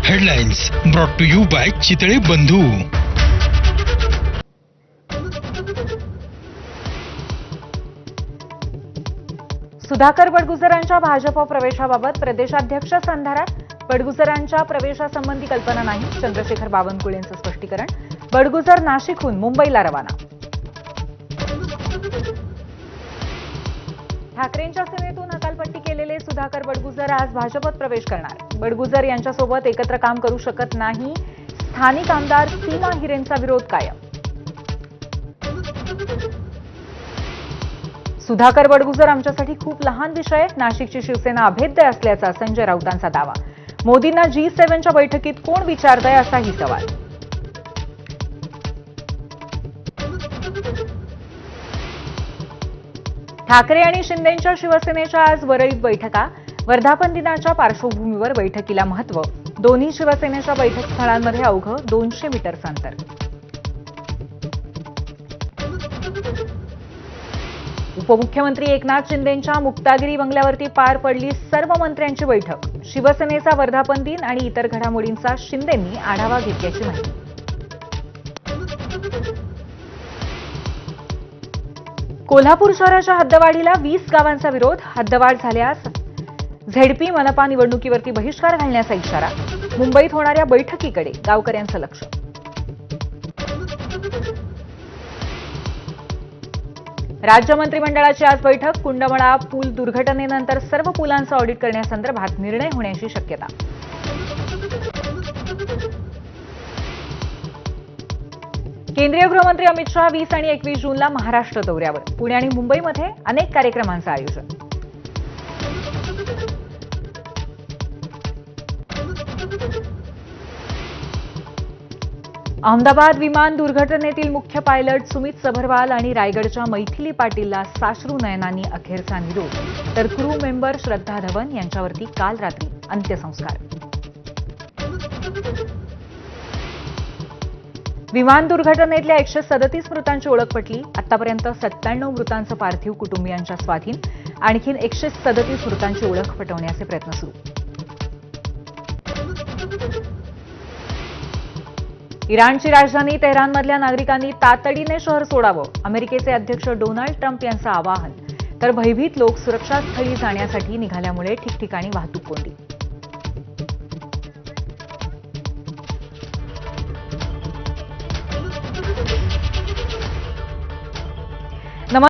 Headlines brought to you by Chitale Bandhu. Sudhakar बडगुजरांच्या Bhajap प्रवेशाबाबत प्रदेशाध्यक्ष संधारात. बडगुजरांच्या प्रवेशासंबंधी कल्पना नाही, चंद्रशेखर बावनकुळेंचं स्पष्टीकरण. बडगुजर नाशिकहून मुंबईला रवाना. ठाकरेंच्या सेनेतून हकालपट्टी केलेले सुधाकर बडगुजर आज भाजपत प्रवेश करणार. बडगुजर यांच्यासोबत एकत्र काम करू शकत नाही, स्थानिक आमदार सीमा हिरेंचा विरोध कायम. सुधाकर बडगुजर आमच्यासाठी खूप लहान विषय, नाशिकची शिवसेना अभेद्य असल्याचा संजय राऊतांचा दावा. मोदींना G7च्या बैठकीत कोण विचारतंय असाही सवाल. ठाकरे आणि शिंदेंच्या शिवसेनेच्या आज वरळीत बैठका. वर्धापन दिनाच्या पार्श्वभूमीवर बैठकीला महत्त्व. दोन्ही शिवसेनेच्या बैठक स्थळांमध्ये अवघं 200 मीटरचं अंतर. उपमुख्यमंत्री एकनाथ शिंदेंच्या मुक्तागिरी बंगल्यावरती पार पडली सर्व मंत्र्यांची बैठक. शिवसेनेचा वर्धापन दिन आणि इतर घडामोडींचा शिंदेंनी आढावा घेतल्याची माहिती. कोल्हापूर शहराच्या हद्दवाढीला 20 गावांचा विरोध. हद्दवाढ झाल्यास झेडपी मनपा निवडणुकीवरती बहिष्कार घालण्याचा इशारा. मुंबईत होणाऱ्या बैठकीकडे गावकऱ्यांचं लक्ष. राज्य मंत्रिमंडळाची आज बैठक. कुंडमळा पूल दुर्घटनेनंतर सर्व पुलांचं ऑडिट करण्यासंदर्भात निर्णय होण्याची शक्यता. केंद्रीय गृहमंत्री अमित शहा 20 आणि 21 जूनला महाराष्ट्र दौऱ्यावर. पुणे आणि मुंबईमध्ये अनेक कार्यक्रमांचं आयोजन. अहमदाबाद विमान दुर्घटनेतील मुख्य पायलट सुमित सबरवाल आणि रायगडच्या मैथिली पाटीलला साश्रू नयनांनी अखेरचा निरोप. तर क्रू मेंबर श्रद्धा धवन यांच्यावरती काल रात्री अंत्यसंस्कार. विमान दुर्घटनेतल्या 137 मृतांची ओळख पटली. आतापर्यंत 97 मृतांचं पार्थिव कुटुंबियांच्या स्वाधीन. आणखीन 137 मृतांची ओळख पटवण्याचे प्रयत्न सुरू. इराणची राजधानी तेहरानमधल्या नागरिकांनी तातडीने शहर सोडावं. अमेरिकेचे अध्यक्ष डोनाल्ड ट्रम्प यांचं आवाहन. तर भयभीत लोक सुरक्षास्थळी जाण्यासाठी निघाल्यामुळे ठिकठिकाणी वाहतूक कोंडी.